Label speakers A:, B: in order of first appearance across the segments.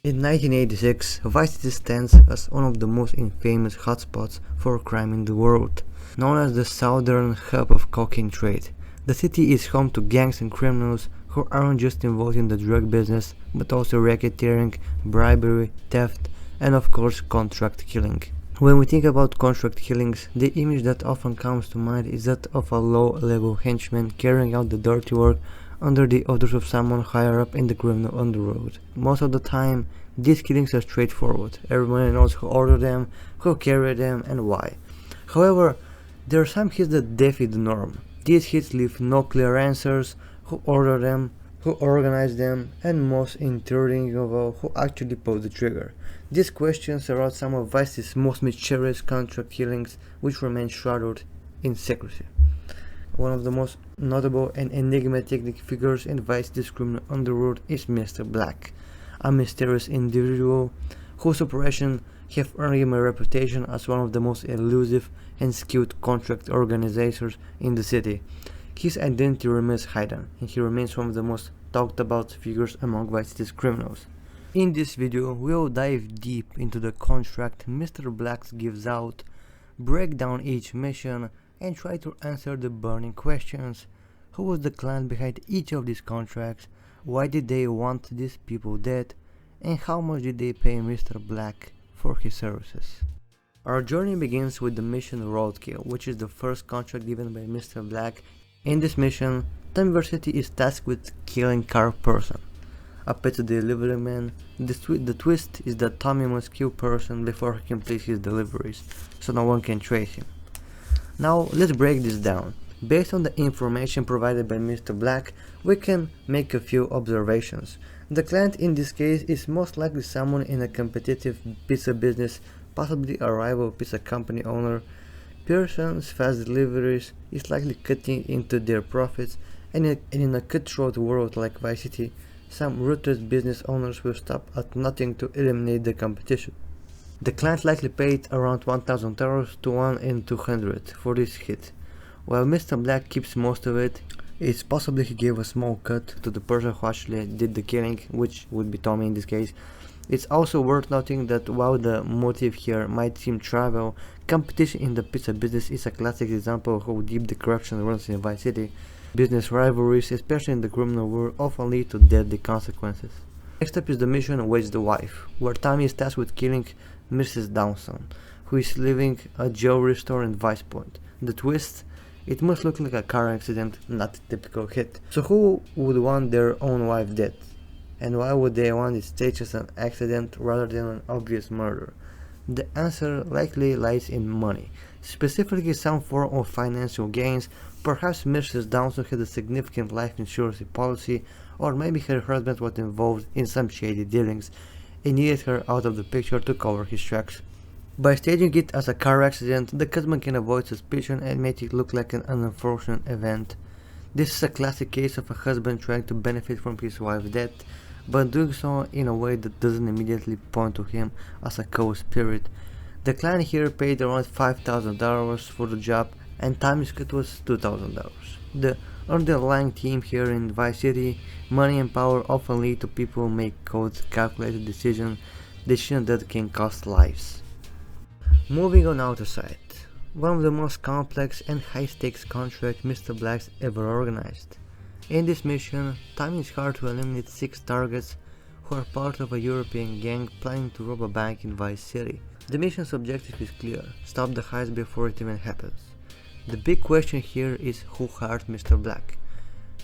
A: In 1986, Vice City stands as one of the most infamous hotspots for crime in the world. Known as the southern hub of cocaine trade, the city is home to gangs and criminals who aren't just involved in the drug business, but also racketeering, bribery, theft, and of course contract killing. When we think about contract killings, the image that often comes to mind is that of a low-level henchman carrying out the dirty work under the orders of someone higher up in the criminal underworld. Most of the time, these killings are straightforward. Everyone knows who ordered them, who carried them, and why. However, there are some hits that defy the norm. These hits leave no clear answers: who ordered them, who organized them, and most intriguing of all, who actually pulled the trigger. These questions surround some of Vice's most mysterious contract killings, which remain shrouded in secrecy. One of the most notable and enigmatic figures in Vice's criminal underworld is Mr. Black, a mysterious individual whose operations have earned him a reputation as one of the most elusive and skilled contract organizers in the city. His identity remains hidden, and he remains one of the most talked about figures among Vice City's criminals. In this video, we'll dive deep into the contract Mr. Black gives out, break down each mission, and try to answer the burning questions. Who was the client behind each of these contracts? Why did they want these people dead? And how much did they pay Mr. Black for his services? Our journey begins with the mission Roadkill, which is the first contract given by Mr. Black. In this mission, Tom City is tasked with killing Carl Person, a pizza delivery man. The twist is that Tommy must kill Person before he completes his deliveries, so no one can trace him. Now let's break this down. Based on the information provided by Mr. Black, we can make a few observations. The client in this case is most likely someone in a competitive pizza business, possibly a rival pizza company owner. Person's fast deliveries is likely cutting into their profits, and in a cutthroat world like Vice City, some ruthless business owners will stop at nothing to eliminate the competition. The client likely paid around $1,000 to 1 in 200 for this hit. While Mr. Black keeps most of it, it's possible he gave a small cut to the person who actually did the killing, which would be Tommy in this case. It's also worth noting that while the motive here might seem trivial, competition in the pizza business is a classic example of how deep the corruption runs in Vice City. Business rivalries, especially in the criminal world, often lead to deadly consequences. Next up is the mission Where's the Wife, where Tommy is tasked with killing Mrs. Downson, who is living a jewelry store in Vice Point. The twist? It must look like a car accident, not a typical hit. So who would want their own wife dead? And why would they want it staged as an accident rather than an obvious murder? The answer likely lies in money, specifically some form of financial gains. Perhaps Mrs. Downson had a significant life insurance policy, or maybe her husband was involved in some shady dealings and needed her out of the picture to cover his tracks. By staging it as a car accident, the husband can avoid suspicion and make it look like an unfortunate event. This is a classic case of a husband trying to benefit from his wife's death, but doing so in a way that doesn't immediately point to him as a co-spirit. The client here paid around $5,000 for the job, and Tommy's cut was $2,000. The underlying theme here in Vice City: money and power often lead to people who make cold, calculated decisions that can cost lives. Moving on outside, one of the most complex and high-stakes contracts Mr. Black's ever organized. In this mission, Tommy is hired to eliminate 6 targets who are part of a European gang planning to rob a bank in Vice City. The mission's objective is clear: stop the heist before it even happens. The big question here is who hired Mr. Black.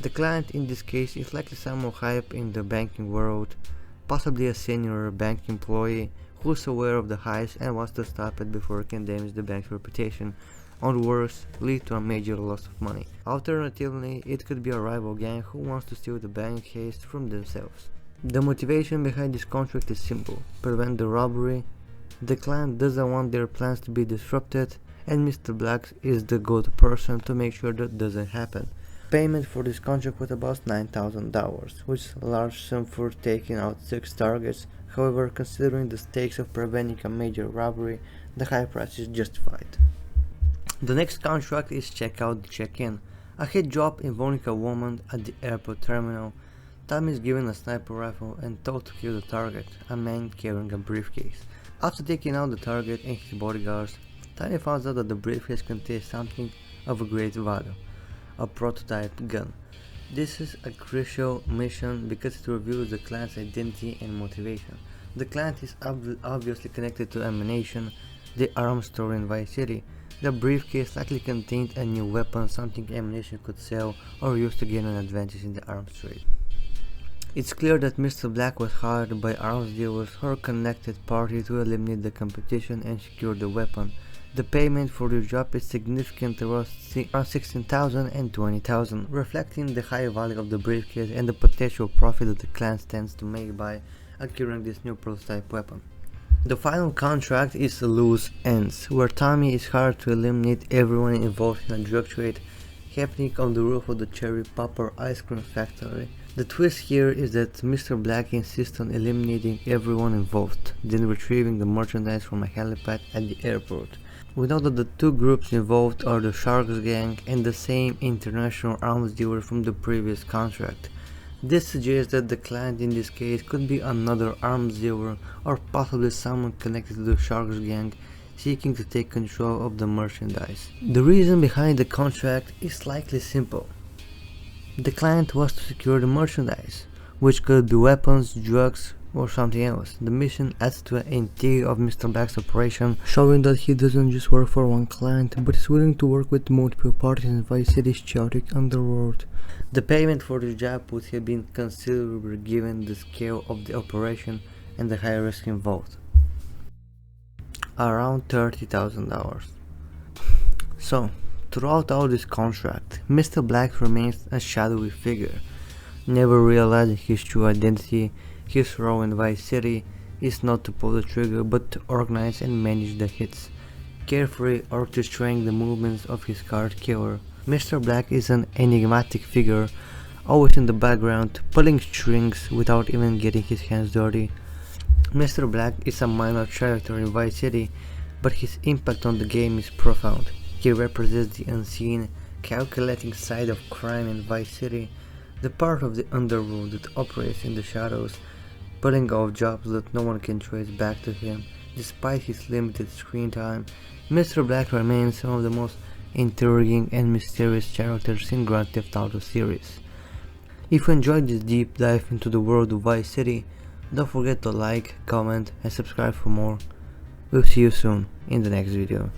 A: The client in this case is likely someone high up in the banking world, possibly a senior bank employee who's aware of the heist and wants to stop it before it can damage the bank's reputation, or worse, lead to a major loss of money. Alternatively, it could be a rival gang who wants to steal the bank heist from themselves. The motivation behind this contract is simple: prevent the robbery. The client doesn't want their plans to be disrupted, and Mr. Black is the good person to make sure that doesn't happen. Payment for this contract was about $9,000, which is a large sum for taking out 6 targets. However, considering the stakes of preventing a major robbery, the high price is justified. The next contract is Check Out, Check In, a hit job involving a woman at the airport terminal. Tommy is given a sniper rifle and told to kill the target, a man carrying a briefcase. After taking out the target and his bodyguards, Tommy finds out that the briefcase contains something of a great value, a prototype gun. This is a crucial mission because it reveals the clan's identity and motivation. The clan is obviously connected to Ammunition, the arms store in Vice City. The briefcase likely contained a new weapon, something Ammunition could sell or use to gain an advantage in the arms trade. It's clear that Mr. Black was hired by arms dealers or a connected party to eliminate the competition and secure the weapon. The payment for the job is significant, around $16,000 and $20,000, reflecting the high value of the briefcase and the potential profit that the clan stands to make by acquiring this new prototype weapon. The final contract is Loose Ends, where Tommy is hired to eliminate everyone involved in a drug trade happening on the roof of the Cherry Popper ice cream factory. The twist here is that Mr. Black insists on eliminating everyone involved, then retrieving the merchandise from a helipad at the airport. We know that the two groups involved are the Sharks gang and the same international arms dealer from the previous contract. This suggests that the client in this case could be another arms dealer or possibly someone connected to the Sharks gang seeking to take control of the merchandise. The reason behind the contract is likely simple. The client was to secure the merchandise, which could be weapons, drugs, or something else. The mission adds to the intrigue of Mr. Black's operation, showing that he doesn't just work for one client, but is willing to work with multiple parties in Vice City's chaotic underworld. The payment for the job would have been considerable given the scale of the operation and the high risk involved. Around $30,000. So, throughout all this contract, Mr. Black remains a shadowy figure, never realizing his true identity. His role in Vice City is not to pull the trigger but to organize and manage the hits, carefully orchestrating the movements of his card killer. Mr. Black is an enigmatic figure, always in the background, pulling strings without even getting his hands dirty. Mr. Black is a minor character in Vice City, but his impact on the game is profound. He represents the unseen, calculating side of crime in Vice City, the part of the underworld that operates in the shadows, pulling off jobs that no one can trace back to him. Despite his limited screen time, Mr. Black remains one of the most intriguing and mysterious characters in Grand Theft Auto series. If you enjoyed this deep dive into the world of Vice City, don't forget to like, comment and subscribe for more. We'll see you soon in the next video.